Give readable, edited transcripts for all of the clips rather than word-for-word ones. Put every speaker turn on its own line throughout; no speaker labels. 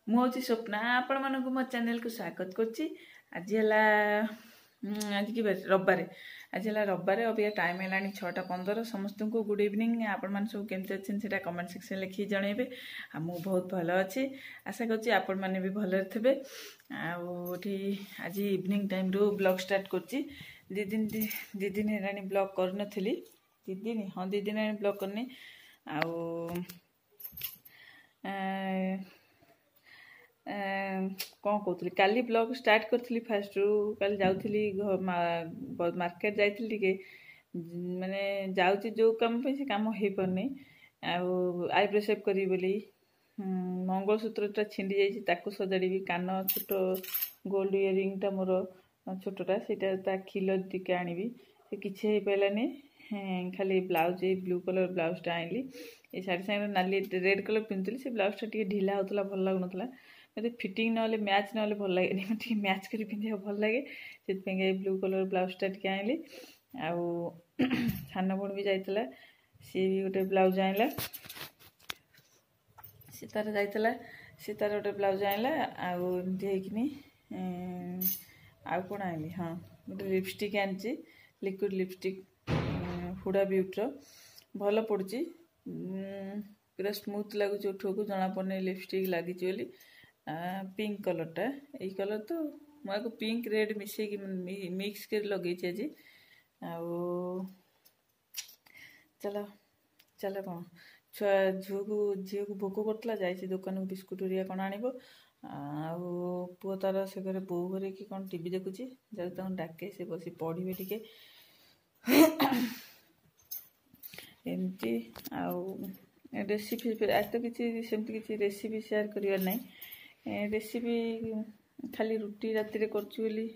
मु हूँ स्वप्ना आपण मानक मो चैनल को स्वागत करछि। आज आज की रविवार आज है रविवार अभी टाइम है 6:15। समस्त को गुड इवनिंग। आपण मान सब केमती अच्छे से कमेंट सेक्शन लिखी जनइबे। मु बहुत भल अच्छी आशा करछि आपण माने भी भल थे। आठी आज इवनिंग टाइम रो ब्लॉग स्टार्ट करछि। दी दिन है ब्लॉग कर नथिली दी दिन हाँ दी दिन ब्लॉग करनी कौन कहती काली ब्लॉग स्टार्ट करी फास्ट रू काली जाऊली मार्केट जाइए माने जाऊँगी जो कम पे से कम हो पारनी आईब्रो सेप करी बोली मंगलसूत्रटा छिंडी जाइए सजाड़ी कान छोट गोल्ड इयरिंगटा मोर छोटा से खिल टिके आनी से किसी हो पारानी खाली ब्लाउज ये ब्लू कलर ब्लाउजटा आनली ये शाढ़ी सागर नाली रेड कलर पिंधुली से ब्लाउजटा टी ढिला होता भल लगुला मत फिटिंग ना मैच ना भल लगे टे मैच कर पिंधा भल लगे से ब्लू कलर ब्लाउजटा टी आनली सान भूण भी जाइला सी भी गोटे ब्लाउज आनला सी तार जाइला सी तार गोटे ब्लाउज आनला आमती कौन आनली हाँ गोटे लिपस्टिक आनी लिक्विड लिपस्टिक हुडा ब्यूटीर भल पड़ी पूरा स्मूथ लगुच उठो को जना पड़े लिपस्टिक लगी बोली पिंक कलरटा यही कलर तो मुझे पिंक रेड मिसे मिक्स कर लगे आज चलो चलो कौन छुआ झील को भोक करता जाए दुकान को बिस्कुट हरिया कौन आण पुओ तार से घर बो घरे कि कौन टीवी देखुची जब डाके से बस पढ़े टिके एमती रेसिपी आज तो किसी सेमती किसी रेसिपी शेयर करिवार ना रेसिपी खाली रुटी राति करी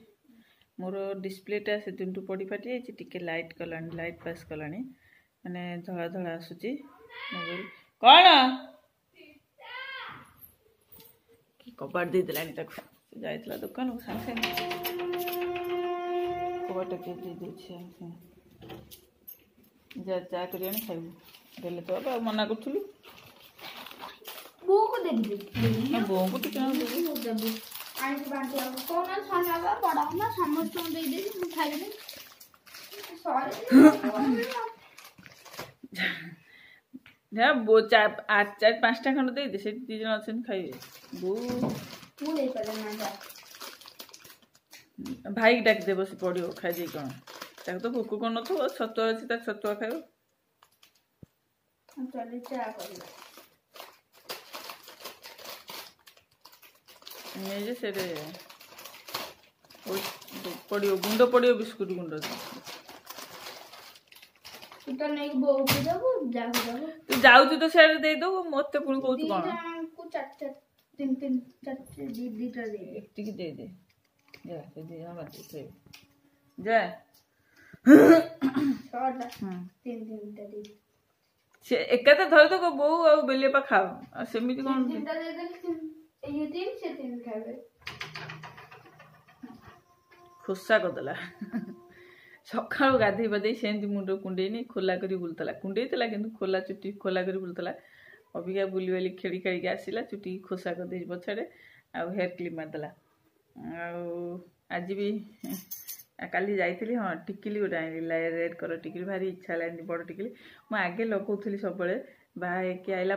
मोर डिस्प्लेटा से दिन पड़ी फाटी जाइए टिके लाइट कला लाइट पास कला माने धला धला आसूची मोबाइल कौन कि कबाट दे देलानी जाइला दुकान को सांगे कबाट के दे दे जा चा कर खाइबू देले तो अब मना करूँ
बो को देबी
बो को टिके
देबी आनी बांटी कौन खाना बड़ा ना समस्त दे दे मु खाइबे सॉरी
जा बो चार 5टा खंड दे दे से 2 जन अछन खाइबे बो
मु नहीं पाले ना जा
भाई डाक दे बस पड़ियो खाइ जे कोन ताको तो भूख कोन तो छतुआ अछि ता छतुआ खाइबो
हम चले चा करियो
जे से पड़ियो गुंड पड़ियो बिस्कुट गुंड
इटा नहीं बो को देबो जाबो
तू जाऊ तो शेयर दे दो मते पुण कहू तू कोन
को 4 लीटर दे दे
टिक दे दे जा दे हम दे जा
3 दे
से एका तो धर तो बो आ बेले पा खाओ सेमिति कोन
3 दे दे ये 3 से 3 खाबे
खुस्सा करदेला सका गाधे बधे सेमती मुंड कुंडेनी खोला करी बुलतला कुंडेला कि खोला चुट्टी खोला करी बुलतला अबिका बुली बाली खेड़ी खेड़ी आसला चुट्टी खोसा कर दे पछाड़े आ हेयर क्लिप मारदेला आज भी काली जाइली हाँ टिकिली गोटे आनी रेड कलर टिकिली भारी इच्छा है बड़ टिकिली मुझे आगे लगौली सब बाहर आइला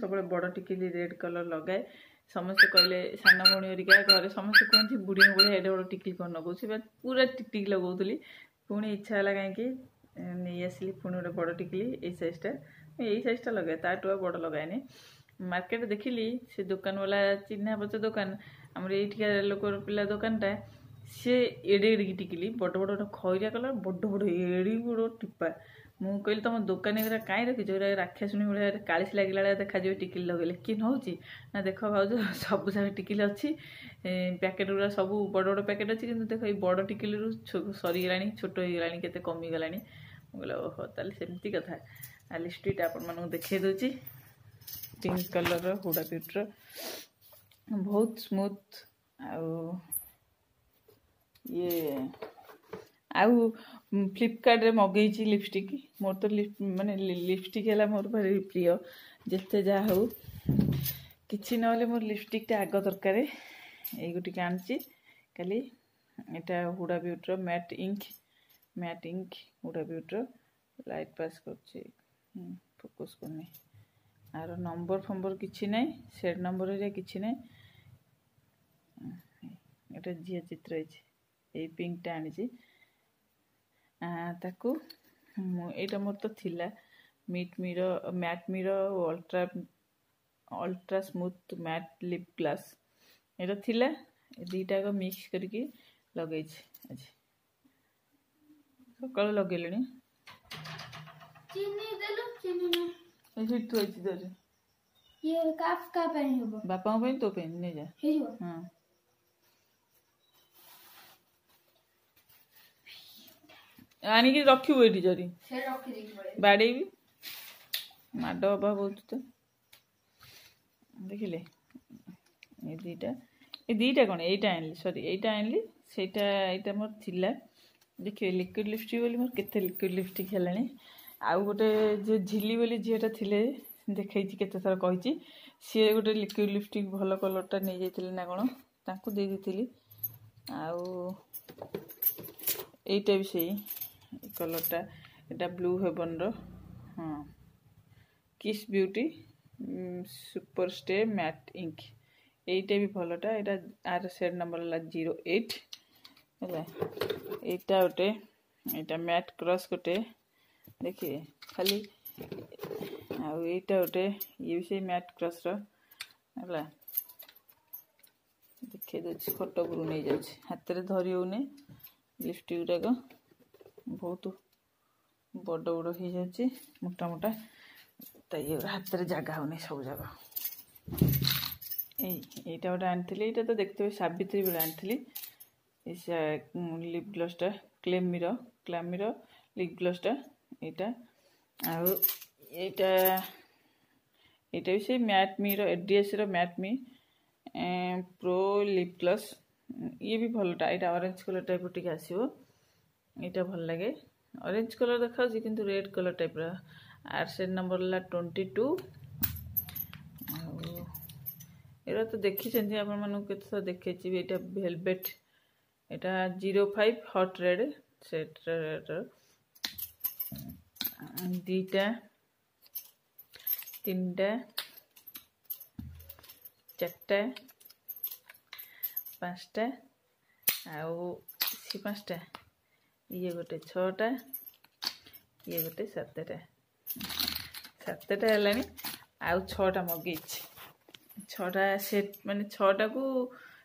सब बड़ टिकिली रेड कलर लगाए समस्ते कहले सान भौणी हरिका घर समस्ते कहते बुढ़ी बुढ़िया एडे बड़ टिकिली कौन लगो पूरा टिकटिक लगौली पुणी इच्छा है कहीं नहीं आसली पुणी गोटे बड़ टिकिली यही साइजटा लगे ताठू बड़ लगाएनि मार्केट देखिली से दुकान वाला चिन्हा पच दुकान आमर ये लोक पिला दुकानटा सी एडे एड़ी टिकिली बड़ बड़ गोटे खैरिया कलर बड़ बड़ एड़ी बड़ टिपा मु कहली तुम दुकान कहीं रखी राक्षसुणी भाई कालीस लगे देखा टिकिली लगेले कि नौ ना देख भाज सब जगह टिकिली अच्छी पैकेट गुरा सब बड़ बड़ पैकेट अच्छी कि देख ये बड़ टिकिली सरीगला छोट हो गला के कमीगला मुझे ओहो ताले सेमती कथा लिपस्टिक आपण मानू देखे दूची पिंक कलर हुडा ब्यूटीर बहुत स्मूथ ये आउ फ्लिपकार्ट रे मगेची लिपस्टिक मोर तो माने लिपस्टिक है मोर भारी प्रिय जिते जहाँ हो किसी ना मोर लिपस्टिकटा आग दरकार ये गोटे आनी खाली यहाँ हुडा ब्यूटीर मैट इंक हुडा ब्यूटीर लाइट पास कर फोकस करनी आर नंबर फंबर किसी ना सेड नंबर किसी ना गोटे झी चित्र ये पिंकटा आनी ताकू यहाँ मोर तो थिला matte mirror ultra smooth matte lip gloss ये थिला दीटा को मिक्स करके लगे आज सका लगे बापा तो नहीं जा हाँ आनिक रखू ये जरी बाड़े भी माड हवा बहुत तो देखिले ये दीटा कौन यहीटा आनली सॉरी यहीटा आनली सेटा यहाँ मोर थिला देखिए लिक्विड लिपस्टिक बोली मोर केते लिक्विड लिपस्टिक है आउ गोटे जो झिली बोली झीटा थिले देखई केते थर कही सी गोटे लिक्विड लिपस्टिक भल कलरटा नहीं जाइए ना कौन ताकू दे देती आउ एटा भी सही कलरटा एटा ब्लू हेवन रो हाँ Kiss Beauty super stay matte ink एटा भी भलटा एटा आर सेड नंबर है 08 है एटा गोटे एटा मैट क्रॉस गोटे देखिए खाली आउ एटा गोटे ये भी से मैट क्रॉस रो है देखिए दे फोटो गुरु नहीं जाए हाथ में धरी होने लिपस्टिक गुड़ाक बहुत बड़ बड़ हो जाए मोटा मोटा तो ये हाथ में जगह होनी सब जगह यहीटा गोटे आनी यहाँ तो देखते हुए सावित्री बेले आनी लिप ग्लसटा क्लेमिर लिप ग्लसटा यहाँ आईटा भी से मैट मी एडीएस मैट मी प्रो लिप ग्लस ये भी भलटा यहाँ ऑरेंज कलर टाइप टे आसो यहाँ भल लगे ऑरेंज कलर देखा किंतु रेड कलर टाइप आर सेड नंबर है 22 ये तो देखी आप देखे ये वेलवेट यहाँ 05 हॉट रेड सेट दीटा तीनटा चारटा पाँचटा आउ सी पाँचटा ये गोटे 6टा ये गोटे 7टा है आउ 6टा मगई 6टा सेट माने 6टा को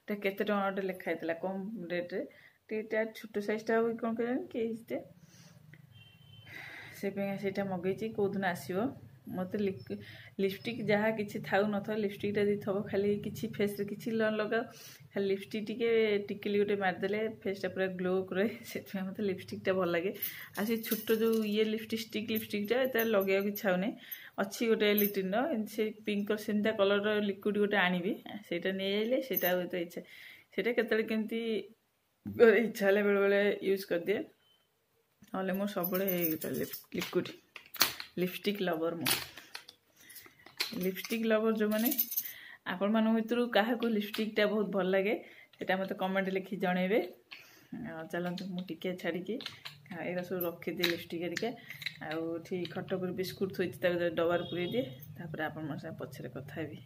केते टଙ୍କା गोटे लिखाई कम रेट्रे छोट साइजटा हो कौन कह से मगई कौ दिन आसो मत लिपस्टिक जहाँ किसी था न था लिपस्टिकटा दी थब खाली किसी फेस रे किसी लगाओ खाली लिपस्टिक टिकली गोटे मारिदेले फेसटा पूरा ग्लो करे से मत लिपस्टिकटा भल लगे आ छोट जो ये लिपस्टिकटा ये लगे इच्छा होने अच्छी गोटे लिटिन से पिंक सेमता कलर लिक्विड गोटे आनबी से नहीं आइले से इच्छा से केमती इच्छा बेले बेले यूज कर दिए ना मोर सब लिक्विड लिपस्टिक लवर मो लिपस्टिक लवर जो मैंने आपण मान भर क्या लिपस्टिकटा बहुत भल लगे सेटा मत कमेंट लिखी जनइबे चलते मुझे छाड़ी ये सब रखीदिए लिपस्टिक हेरिका आठी खटक बिस्कुट थोड़ी डबार पूरे दिए तापर आपण पछरे कथा हेबी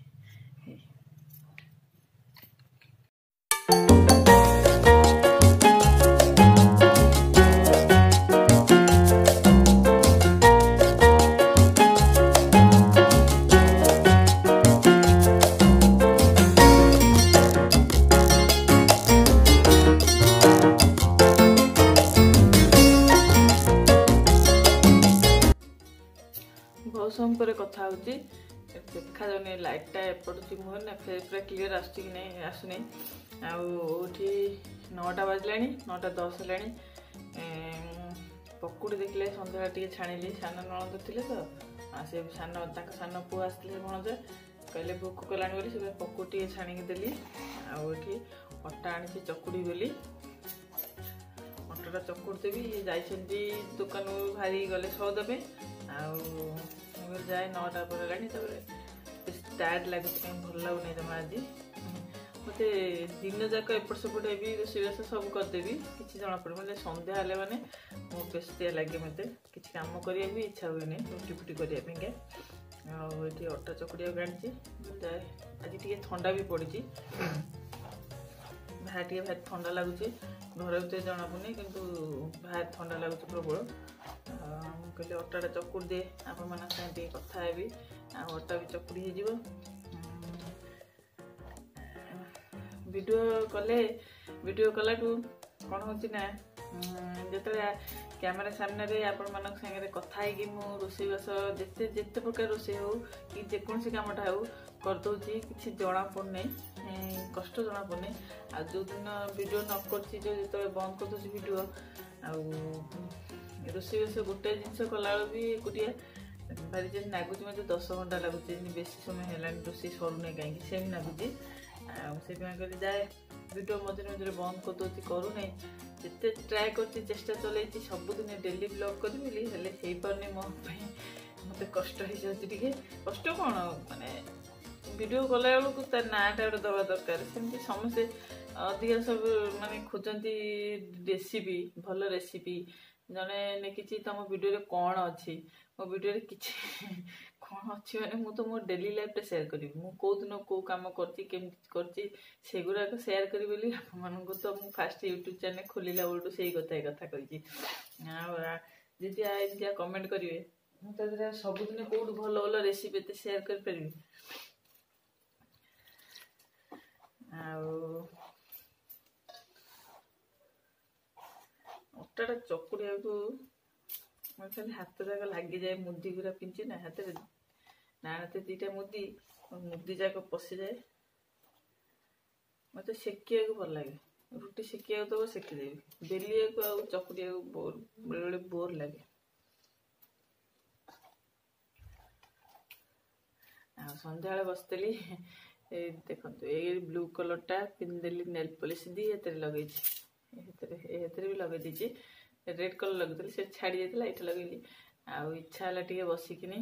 बहुत समय पर कथा होची देखा जाने लाइटा एपट मुहर ना फेस पूरा क्लीयर आसुची कि नहीं आसुनी आठी 9टा बाजला 9:10 है पकुड़ी देखले सन्ध्या टे छाणिली सान नणंद थे तो से सान पु आसते भणजा कहले भोक कलानी बोली से पकुड़ी छाणिकी देली आठी अटा आनी चकुड़ी बोली अटाटा चकुड़ी देवी जाइछन्ती दुकान भारी गले सौदा पे जाए 9टा पर टायर्ड लगे कहीं भल लगुनि जमा आज मत दिन जाक एपट सेपट भी रोषेईबास सब करदेवी कि जना पड़े मतलब सन्ध्या हेल्ले मैंने मो बेस्तिया लगे मत कि कम करा भी इच्छा हुए रुटी फुटी करने आठी अटा चकुड़िया आनी आज टे थंडा भी पड़ी भाई टे भाई थंडा लगुच घर भर जना पड़े कि भाई थंडा लगुच प्रबल कहले अटाटा चकुड़ दे आप कथा हेबी अटा भी चकुड़ी हो वीडियो कला कौन हो जो कैमेरा सामने आपण मान सागे कथा है रोषेईबास जिते जिते प्रकार रोषे हो कि जेकोसी कमटा हो करदे कि जना पड़े कष्ट जना पड़े आ जो दिन वीडियो न कर जो बंद कर दूसरी वीडियो रोषेईबास गोटे जिनस कला भी एकुटिया भारी जमी लगुच मत 10 घंटा लगुच बेस समय है रोषे सरूना कहीं सेम लगुच से जाए वीडियो मझे मझे बंद करदे करूना जिते ट्राए कर चेष्टा चल सबुदिन डेली ब्लॉग करी हो पारे मो मत कष्ट हो जाए कष्ट कौन माने वीडियो कला बेलू तार नाटा गोटे दवा दरकार सेमती समस्ते अधिका सब माने खोजती रेसिपी भल रेसिपी जड़े लिखी तुम वीडियो कौन अच्छी मो वीडियो किसी कौन अच्छी मैंने मुझे मो डेली लाइफ शेयर करी मो दिन कौ कम करगुराक शेयर करी बोली आपको तो मुझे फास्ट यूट्यूब चैनल खोलिला बेलू से कथा कही जी कमेंट करेंगे मुझे सबुदिन कौट भल भल रेसिपी एत शेयर कर अटाटा चकुड़िया को खाली हाथ जाक लगी जाए मुदी गुरा पिंची ना हाथ में नाते दीटा मुदी मुदी जाक पशि जाए मत सेकिया भल लगे रुटी सेकिया तो सेकिदेवी बेलिया को आ चकुड़िया बोर बेले बेले बोर लगे सन्ध्या बसती देखो ये ब्लू कलरटा पिंदेली नेल पॉलिश दी लगे भी लगे दीची रेड कलर लगे से छाड़ी जाता ये लगे इच्छा है टे बसिकिनी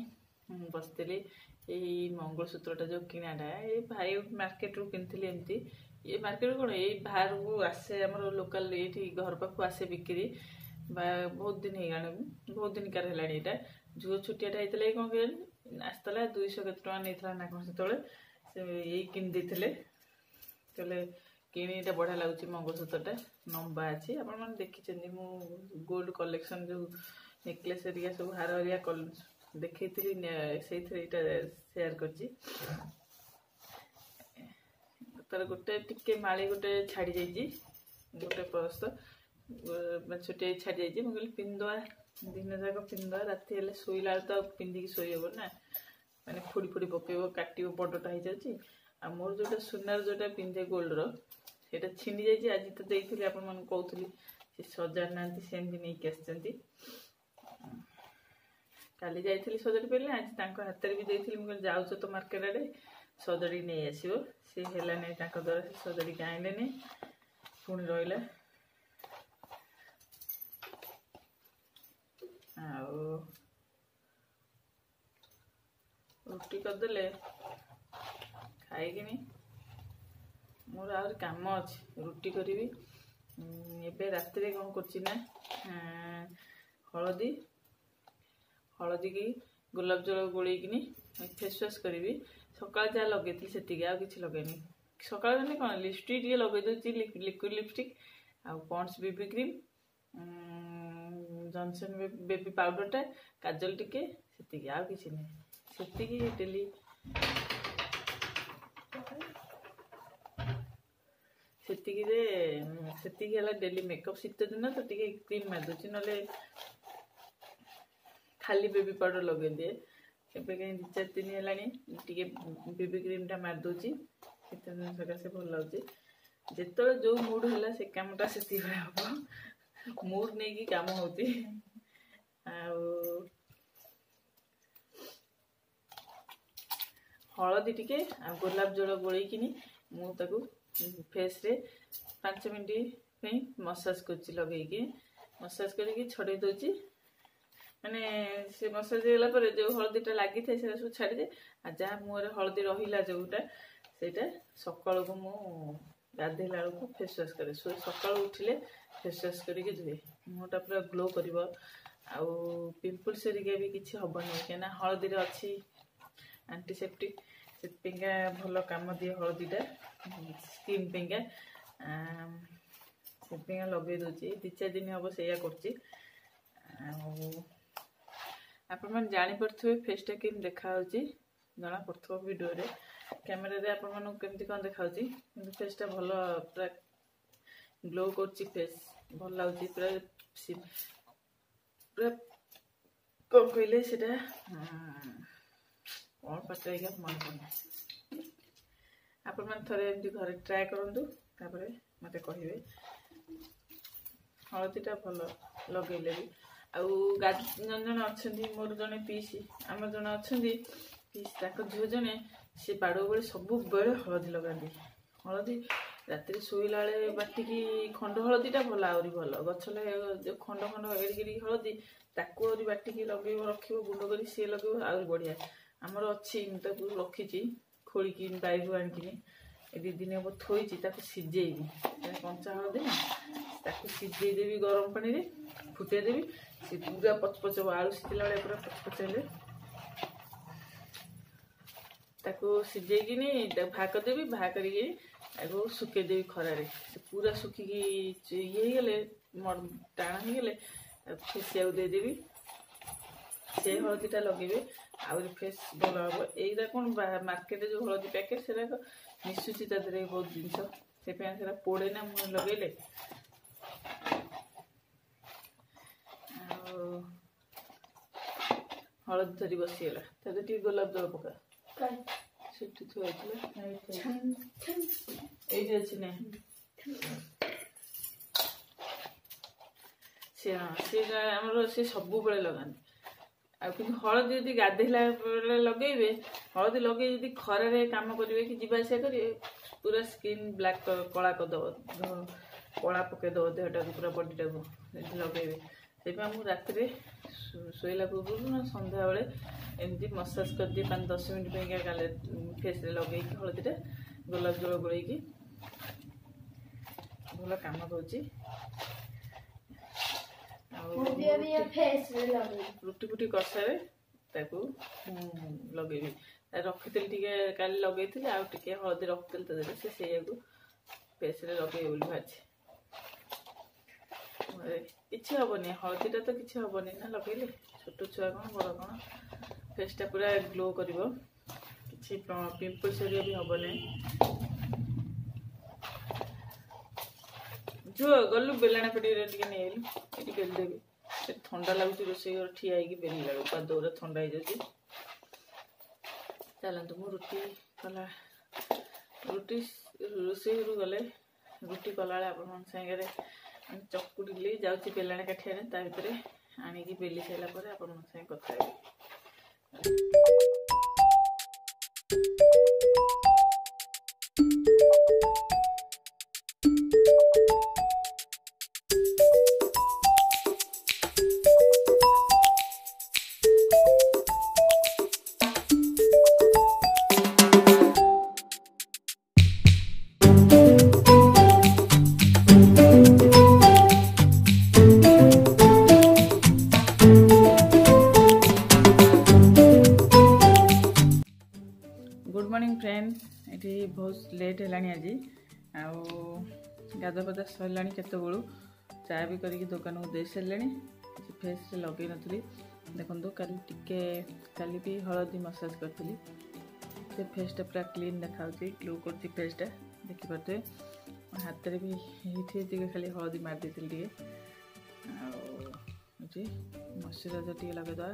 बसती यही मंगलसूत्रटा जो किणाटा ये भाई मार्केट रू किनी एमती ये मार्केट कौन ये बाहर को आसे आम लोकाल ये घर पाक आसे बिक्री बहुत दिन हो बहुत दिन कार है यहाँ झुओ छुटियाटा होता है कौन कह आसला 200 केते नहीं ना कौन से यही किनी कहले किणीटा बढ़िया लगुच मंगलसूत्रटा लंबा अच्छी आप देखी मु गोल्ड कलेक्शन जो नेकलेस हरिया सब हार हरिया देखी से शेयर कर तार गोटे टिके माली गोटे छाड़ी जाइए गोटे परस्त छोटे छाड़ी जाइए मुझे पिंदवा दिन जाक पिंदवा राति हेल्ले शोला तो पिंधिकी शोब ना मैंने फुड़ी फुड़ी पकेब काट बड़टा हो जाए आ मोर जोटा सुनार जोटा पिंधे गोल्डर सेटा छिंडी जाइए आज तो देखिए आपन कहूली से सजार ना सेमती नहीं आसती काली जाइली सजाड़ी पारे आज हाथ में भी देती मुझे जाऊच तो मार्केट आड़े सजाड़ी नहीं आसो सी है नहीं द्वारा से सजाड़ी आइले पुणी रहा रुटी करदे खाई मोर आ काम अच्छे रुटी करी एबे रात कौन करना हलदी हलदी की गोलाप जल गोलैकिनी फेस वाश करी सका जहाँ लगे से किसी लगेनी सका कौन लिपस्टिक टे लगे दूसरी लिक्विड लिपस्टिक आ Pond's baby cream Johnson baby पाउडरटा काजल टिके से आ किसी नहीं से डेली से डेली मेकअप शीत दिन तो टे क्रीम मारदे ना खाली बेबी पाउडर लगे दिए एवं कहीं 2-4 दिन है बेबी क्रीमटा मारदे शीत दिन सकाशे भल लगे जिते जो मूड है से कमटा से हम मूड नहीं कि काम होती हलदी टिके गोलाप जल गोलैकिनी मुझे फेस रे 5 मिनट मसाज कर लगे मसाज करके छड़े दूची ମାନେ ସେ ମସାଜ ହେଇଗଲା ପରେ ଯୋଉ ହଳଦୀଟା ଲାଗିଥାଏ ସେଟା ସବୁ ଛାଡ଼ିଦିଏ। ଆଉ ଯାହା ମୁହଁରେ ହଳଦୀ ରହିଲା ଯୋଉଟା ସେଇଟା ସକାଳକୁ ମୁଁ ଗାଧେଇଲା ବେଳକୁ ଫେସ୍ ୱାସ୍ କରେ। ସକାଳୁ ଉଠିଲେ ଫେସ୍ ୱାସ୍ କରିକି ଧୁଏ। ମୁହଁଟା ପୁରା ଗ୍ଲୋ କରିବ। ଆଉ ପିମ୍ପଲ୍ସ ହେରିକା ବି କିଛି ହବନି, କାହିଁକିନା ହଳଦୀରେ ଅଛି ଆଣ୍ଟିସେପ୍ଟିକ୍। ସେଥିପାଇଁକା ଭଲ କାମ ଦିଏ ହଳଦୀଟା ସ୍କିନ୍ ପାଇଁକା। ସେଥିପାଇଁକା ଲଗେଇ ଦେଉଛି। 2-4 ଦିନ ହେବ ସେଇଆ କରୁଛି। ଆଉ ଆପଣମାନେ ଜାଣିପାରୁଥିବେ ଫେସ୍ଟା କେମିତି ଦେଖାହେଉଛି, ଜଣାପଡ଼ୁଥିବ ଭିଡ଼ିଓରେ। କ୍ୟାମେରାରେ ଆପଣମାନଙ୍କୁ କେମିତି କ'ଣ ଦେଖାହେଉଛି, କିନ୍ତୁ ଫେସ୍ଟା ଭଲ ପୁରା ଗ୍ଲୋ କରୁଛି। ଫେସ୍ ଭଲ ଲାଗୁଛି ପୁରା ପୁରା କ'ଣ କହିଲେ ସେଇଟା କ'ଣ ପାଟିରେ ଆଜ୍ଞା ମନେ ପଡ଼ୁନି। ଆପଣମାନେ ଥରେ ଏମିତି ଘରେ ଟ୍ରାଏ କରନ୍ତୁ, ତାପରେ ମୋତେ କହିବେ। ହଳଦୀଟା ଭଲ ଲଗେଇଲେ ବି। ଆଉ ଜଣେ ଜଣେ ଅଛନ୍ତି, ମୋର ଜଣେ ପିଇସି, ଆମର ଜଣେ ଅଛନ୍ତି ପିଇସି, ତାଙ୍କ ଝିଅ ଜଣେ ସେ ବାଡ଼ୁଅ ବେଳେ ସବୁବେଳେ ହଳଦୀ ଲଗାନ୍ତି। ହଳଦୀ ରାତିରେ ଶୋଇଲା ବେଳେ ବାଟିକି ଖଣ୍ଡ ହଳଦୀଟା ଭଲ, ଆହୁରି ଭଲ। ଗଛ ଯେଉଁ ଖଣ୍ଡ ଖଣ୍ଡ ଏଡ଼ିକି ହଳଦୀ ତାକୁ ଆହୁରି ବାଟିକି ଲଗେଇବ, ରଖିବ ଗୁଣ୍ଡ କରି ସିଏ ଲଗେଇବ, ଆହୁରି ବଢ଼ିଆ। ଆମର ଅଛି, ମୁଁ ତାକୁ ରଖିଛି ଖୋଳିକି ବାଇରୁ ଆଣିକିନି। 2 ଦିନ ହେବ ଥୋଇଛି, ତାକୁ ସିଝେଇବି। କଞ୍ଚା ହଳଦୀ ନା, ତାକୁ ସିଝେଇ ଦେବି ଗରମ ପାଣିରେ, ଫୁଟେଇ ଦେବି। ସେ ପୁରା ପଚପଚ ହେବ। ଆଳୁ ସିଝିଲା ବେଳେ ପୁରା ପଚପଚ ହେଲେ ତାକୁ ସିଝେଇକିନି ତାକୁ ବାହା କରିଦେବି। ବାହା କରିକି ତାକୁ ଶୁଖେଇଦେବି ଖରାରେ। ସେ ପୁରା ଶୁଖିକି ଇଏ ହେଇଗଲେ, ଟାଣ ହେଇଗଲେ ତାକୁ ଫେସିଆକୁ ଦେଇଦେବି। ସେ ହଳଦୀଟା ଲଗେଇବେ, ଆହୁରି ଫେସ୍ ଭଲ ହେବ। ଏଇଟା କ'ଣ ମାର୍କେଟରେ ଯେଉଁ ହଳଦୀ ପ୍ୟାକେଟ୍ ସେଗୁଡ଼ାକ ମିଶୁଛି ତା ଦେହରେ ବହୁତ ଜିନିଷ, ସେଥିପାଇଁ ସେଟା ପୋଡ଼େ ନା ମୁହଁ ଲଗେଇଲେ। ଆଉ ହଳଦୀ ଧରି ବସିଗଲା, ତା ଦେହରେ ଟିକେ ଗୋଲାପ ଜଳ ପକା। ସେଠି ଥୁଆ ହେଇଥିଲା, ଏଇଠି ଅଛି ନା। ସେ ଆମର ସେ ସବୁବେଳେ ଲଗାନ୍ତି। ଆଉ କିନ୍ତୁ ହଳଦୀ ଯଦି ଗାଧେଇଲା ବେଳେ ଲଗେଇବେ, ହଳଦୀ ଲଗେଇ ଯଦି ଖରାରେ କାମ କରିବେ କି ଯିବା ଆସିବା କରିବେ, ପୁରା ସ୍କିନ୍ ବ୍ଲାକ୍ କଳା କରିଦେବ, କଳା ପକେଇଦେବ ଦେହଟାକୁ, ପୁରା ବଡ଼ିଟାକୁ ଯଦି ଲଗେଇବେ। ସେଥିପାଇଁ ମୁଁ ରାତିରେ ଶୋଇଲା ପୂର୍ବରୁ ନା ସନ୍ଧ୍ୟାବେଳେ ଏମିତି ମସାଜ କରିଦିଏ 5-10 ମିନିଟ୍ ପାଇଁକା ଗାଲେ ଫେସ୍ରେ ଲଗେଇକି ହଳଦୀଟା ଗୋଲାପ ଜଳ ଗୋଳେଇକି। ଭଲ କାମ ଦଉଛି। ଆଉ ରୁଟି ଫୁଟି କଷାରେ ତାକୁ ଲଗେଇବି। ରଖିଥିଲି ଟିକେ, କାଲି ଲଗେଇଥିଲି, ଆଉ ଟିକେ ହଳଦୀ ରଖିଥିଲି ତା ଦେହରେ, ସେ ସେଇଆକୁ ଫେସ୍ରେ ଲଗେଇବି ବୋଲି ଭାବିଛି। କିଛି ହବନି, ହଳଦୀଟା ତ କିଛି ହବନି ନା ଲଗେଇଲେ। ଛୋଟ ଛୁଆ କ'ଣ ବଡ଼ କ'ଣ, ଫେସ୍ଟା ପୁରା ଗ୍ଲୋ କରିବ। କିଛି ପିମ୍ପଲ୍ସ ହେରିକା ବି ହବ ନାହିଁ। ଝୁଅ ଗଲୁ ବେଲାଣା ପେଟିରେ ଟିକେ ନେଇଗଲୁ, ଏଠି ବେଲିଦେବି। ସେଠି ଥଣ୍ଡା ଲାଗୁଛି, ରୋଷେଇ ଘର ଠିଆ ହେଇକି ବେଲିଲା ବେଳକୁ ପାଦ ଗୁରା ଥଣ୍ଡା ହେଇଯାଉଛି। ଚାଲନ୍ତୁ, ମୁଁ ରୁଟି ରୋଷେଇ ଘରୁ ଗଲେ ରୁଟି କଲାବେଳେ ଆପଣଙ୍କ ସାଙ୍ଗରେ ଚକୁଡ଼ିଲି ଯାଉଛି ବେଲାଣା କାଠିଆରେ, ତା ଭିତରେ ଆଣିକି ବେଲି ସାରିଲା ପରେ ଆପଣଙ୍କ ସାଙ୍ଗେ କଥା ହେବି। गुड मॉर्निंग फ्रेंड, ये बहुत लेट है आज। गाधा पाधा सरला केतबू चा भी करके दुकान को दे सारे कि फेस लगे नी। देखो काली भी हलदी मसाज करी, से फेसटा पूरा क्लीन देखा ग्लो कर फेसटा देखिपे। हाथ में भी ये खाली हलदी मार दी मॉइस्चराइजर टे लगेदा।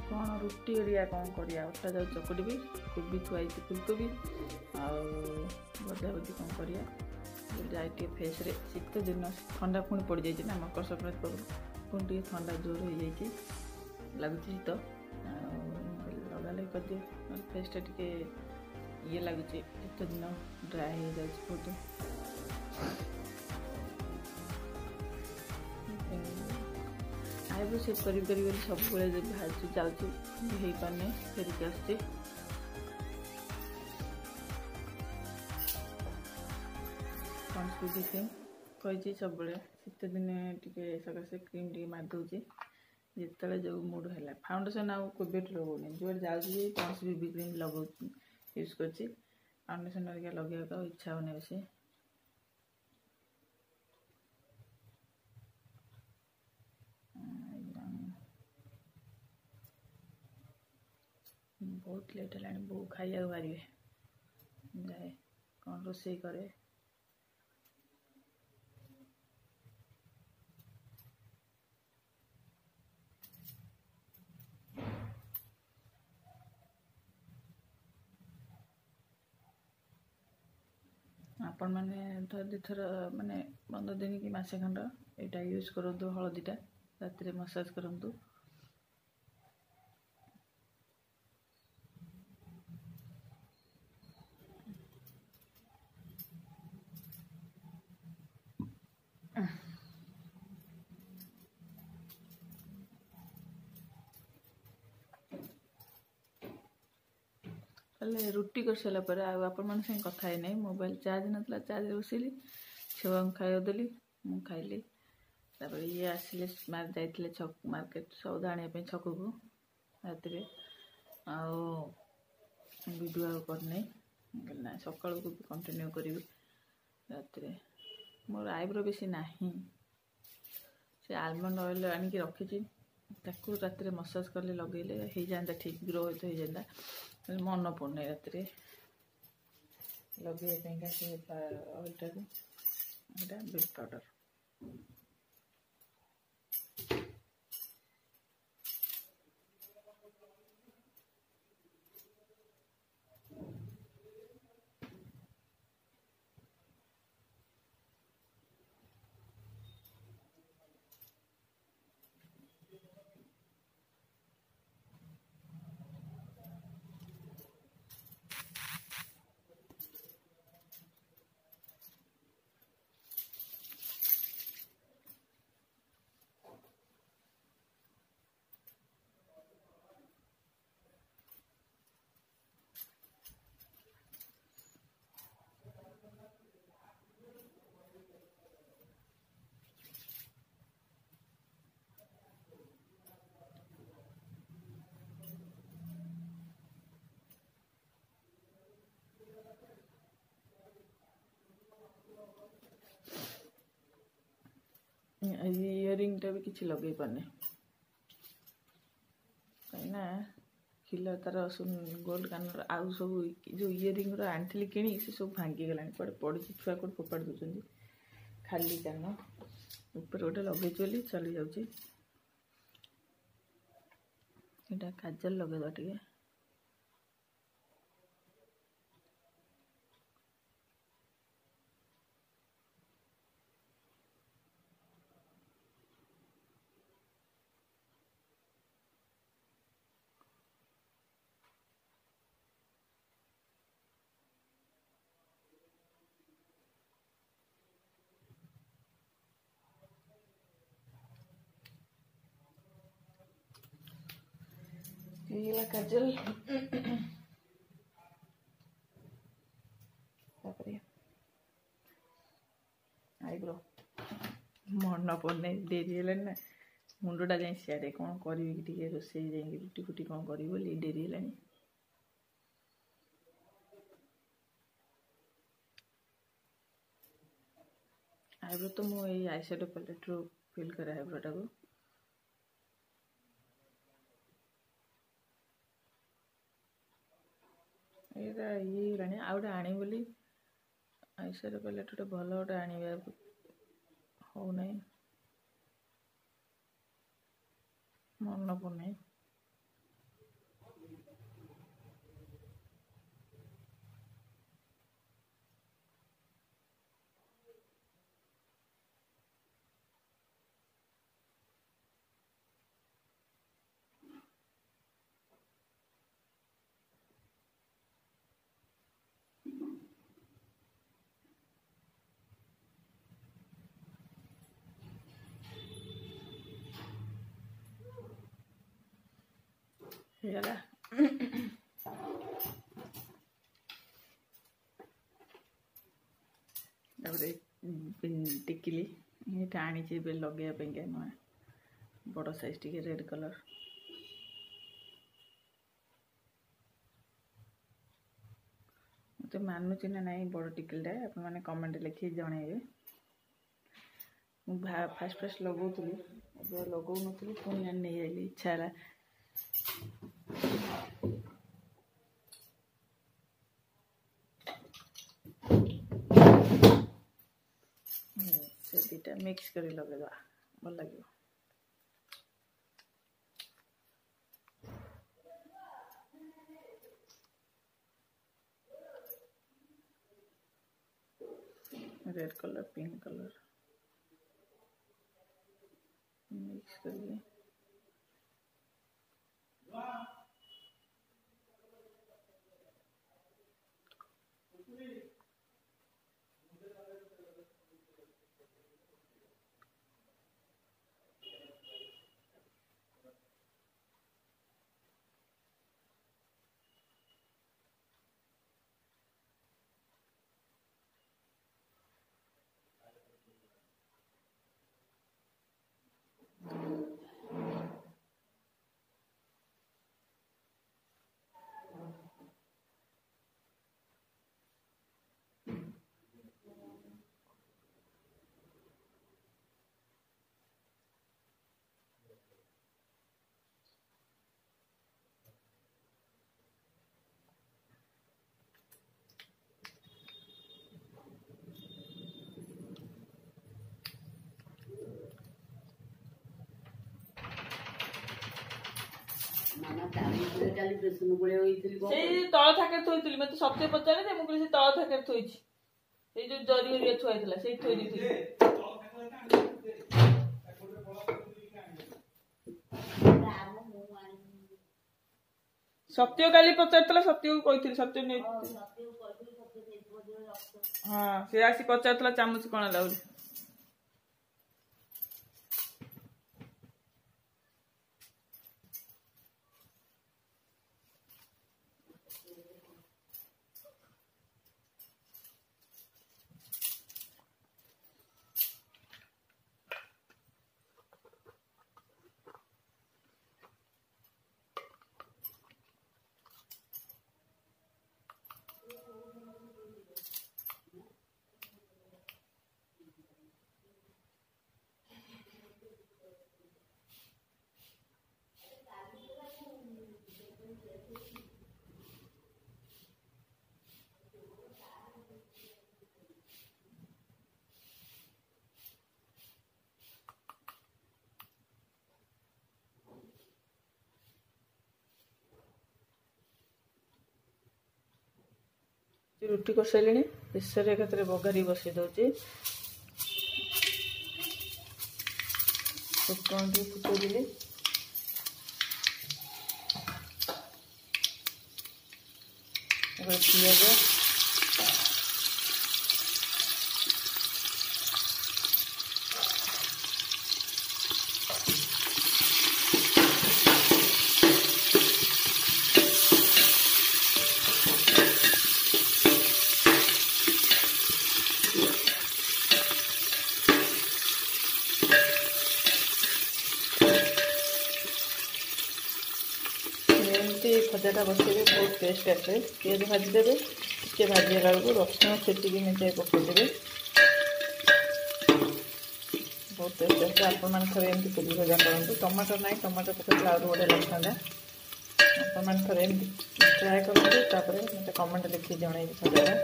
कौन रुटी एरिया कौन करिया अटा जाऊ चकुड़ी भी कोबी थुआई फुलकोबी आउ भजा भजी कौन करिया जाए टे फेस रे शीत दिन ठंडा पुणी पड़ जाए ना मकर संक्रांति पूर्व पुणी टे ठंडा जोर हो जाए लगुच शीत लगा लगे कर दिए फेसटा टे ये लगुच शीत दिन ड्राए हो जाए बहुत आईब्रो सेट कर सब बाहर जाऊँ पाने फेरिक आस क्रीम कही सब शीत दिन टे सकाशे क्रीम टे मारिदे जिते जो मूड है फाउंडेसन आउ कोबे लगौनी जो जाऊँगी पॉन्ड्स बीबी क्रीम लगा यूज कर फाउंडेसन लगे इच्छा होने बेसी बहुत लेट है बो खाइया बाहर जाए कौन रोसे करे आपण मैंने थर दुथर माने 15 दिन कि मसे खंड यहाँ यूज करूँ हलदीटा रात मसाज करूँ रुटी कर सारा पर आपण संग कथा है नहीं मोबाइल चार्ज नाला चार्ज बसैली छुआ खाया देली मु खाइली ये आसिले जाइए छक मार्केट सौदा आने छक को रात वीडियो करनी ना सका को भी कंटिन्यू करी रात मोर आईब्रो बेसी ना से आलमंड ऑयल आनिक रखी रात मसाज कले लगेले हो जाता ठीक ग्रो हो जाता मन पड़े रात लगे ऑयलटा बिग पाउडर इयरिंग टा भी किसी लगे पाने कहीं खिल तार गोल्ड कानर आउ सब जो इयरिंग आनी कि सब भांगी गला पड़े छुआ कौट फोपाड़ दूसरी खाली कान ऊपर गोटे लगे चली जाऊँगी काजल लगे टे ये काजल आईब्रो मन पड़े डेरी है ना मुंडा जाए सियाड़े कौन करी रोसे जाए रुटी फुटी कौन करी बोली डेरी है आईब्रो तो मुझे आईशैडो पैलेट रू फिल करे आईब्रोटा को ये आउ गए आनी बोली आईशैडो पैलेट गोटे भल गोटे आने हो ना मन पड़ना ହେଇଗଲା। ତାପରେ ଟିକିଲି ଏଇଟା ଆଣିଛି ଏବେ ଲଗେଇବା ପାଇଁକା ନୂଆ ବଡ଼ ସାଇଜ୍ ଟିକେ ରେଡ୍ କଲର୍। ମତେ ମାନୁଛି ନା ନାଇଁ ବଡ଼ ଟିକିଲିଟା ଆପଣମାନେ କମେଣ୍ଟ ଲେଖି ଜଣେଇବେ। ମୁଁ ଫାଷ୍ଟ ଲଗାଉଥିଲି, ଏବେ ଲଗାଉନଥିଲି, ପୁଣି ନେଇ ଆଇଲି, ଇଚ୍ଛା ହେଲା। से दुटा मिक्स कर लगेगा भल लगे। Red colour pink colour mix करिए। तल थाके थोइथिली मते सबसे पचारे जे मुकली से तल थाके थोइछि ए जो जरी हरिया थुआइथिला सेई थोइ दिथिली सत्य काली पचारतला सत्य को कहिथिली सत्य नै हां से आसी पचारतला चामच कोन लाउली रुटी कर सारे प्रेसर एक बघारी बसई दौचे फुटन फुटेदेली पिज भजाटा बसेबे बहुत टेस्ट आसे पिज भाजीदेवे टे भाजीला बेलू रसुण छेचिकी मेचाई पकईदेवे बहुत टेस्ट आसे आपण मैंने थे एमती पुली भजा करूँ टमाटर ना टमाटर पकड़ आगे बढ़िया लगता आपण मैंने थे एमती ट्राए करूँ मत कमेंट लिखी जन भजाटा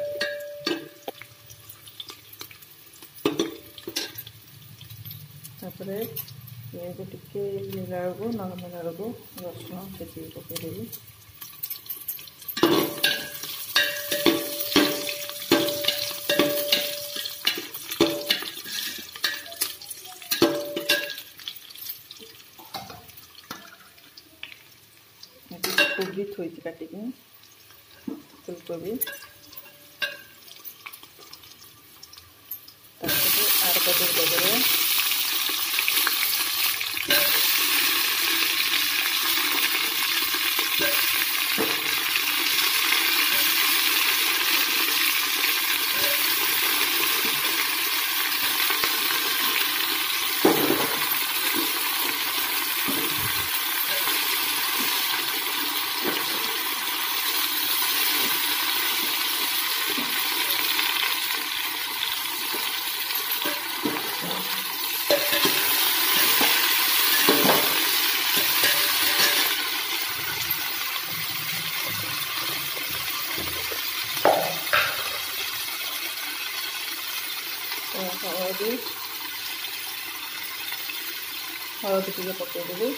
ये टिके बेलू नरम बेलू रसुण छेचिकी पकईदेवी कोबी थोड़ी काटिकी फुलकोबी आड़ कर हळदी टिके पकईदेवी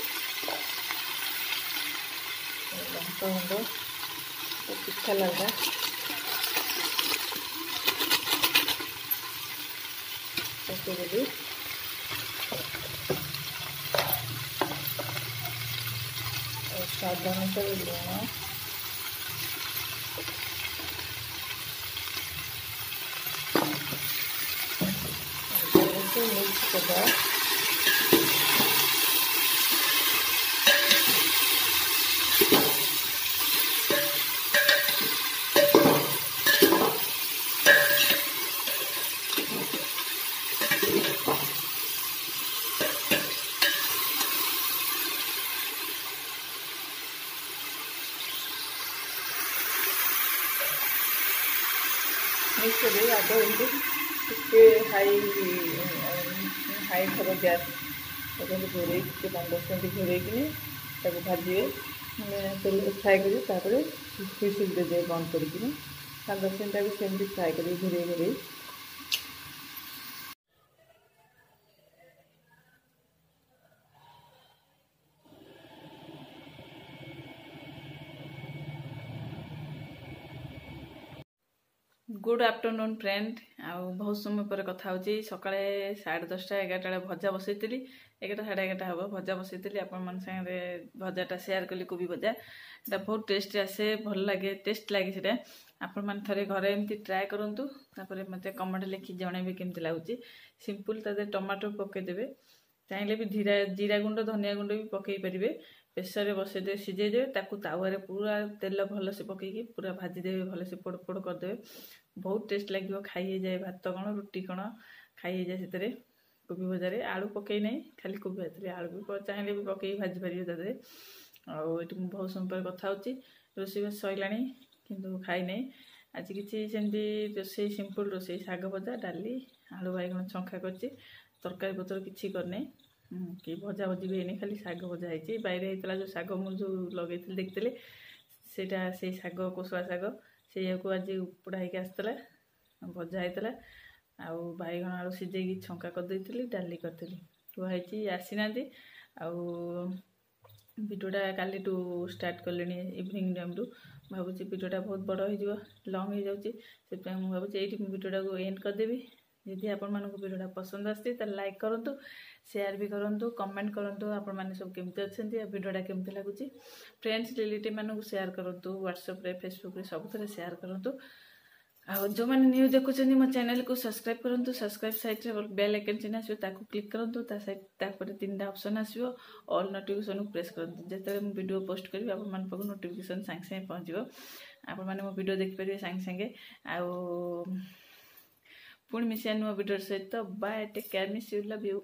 लंका गुंड तीखा लगा पकईदेवी स्वाद अनुसार लुण मिक्स करवा मिक्स कर आग एमती हाई थर गैस घोड़े 15 मिनट घोड़े भाजे तेल फ्राए कर हुइसिल देदे बंद कर 5-10 मिनट भी सेमती फ्राए कर घोड़े गुड आफ्टरनून फ्रेंड आउ बहुत समय पर कथा होची सकाळे 10:30-11 भजा बसई 11:30 हम भजा बसई आपण संगे भजाटा शेयर कली कोबी भजा बहुत टेस्ट आसे भल लगे टेस्ट लगे से आपण थे घरे एमती ट्राए करूँ मत कमेंट लिखि जनइबे केमती लगुच सिंपल तादे टमाटो पकईदेवे चाहिए भी जीरा गुंड धनिया गुंड भी पकई पारे प्रेसर बसईदे सीझेदे तावे पूरा तेल भल से पकईकी पूरा भाजीदेवे भल से पोड़ पोड़ करदे बहुत टेस्ट लगे खाई जाए भात कण रुटी कण खाई जाए से कोबी भजारे आलू पकई नहीं खाली कोबी भाजी आलू भी चाहिए भी पकई भाजी पारे तादे आठी बहुत समय पर कथा होची रोषेईबास सैला किंतु खाई नहीं आज किसी सेमती रोषे सिंपल रोषे शाग भजा डाली आलू बैगण छंका कर तरकारी पतर किसी करने कि भजा भजी भी नहीं खाली शाग भजा है बैरे होता जो शाग मुझे जो लगे देखते सेटा से शाग कोसला शाग से आज उपुड़ा होकर आसला भजा होता आउ बैगण आलू सीझे छंका करदे डाली करी थी आसीना भिडियोटा काली स्टार्ट कले इवनिंग टाइम भावुँ भिडियोटा बहुत बड़ हो लंग हो जाऊँगी से भावुँ ये भिडियोटा को एंड करदेवी यदि आपण मानक भिडियोटा पसंद आसी लाइक करूँ शेयर भी करूँ कमेंट करूँ आपण मैंने सब केमती अच्छा भिडियोटा केमती लगुच फ्रेंड्स रिलेटिव मानक शेयर करूँ व्हाट्सएप सब शेयर करूँ जो मैंने न्यू देखुं मो चैनल को सब्सक्राइब करूँ सब्सक्राइब साइड बेल आइकन चिन्ह आसो क्लिक करूँ 3टा ऑप्शन आसो ऑल नोटिफिकेशन प्रेस करूँ जिते मुझे वीडियो पोस्ट करी आप नोटिफिकेशन सांगे सांगे पहुँचो आपण मैंने मो वीडियो देखिपारे सांगे सांगे आउ पुणी मिसिया नुआ वीडियो सहित bye take care miss you love you.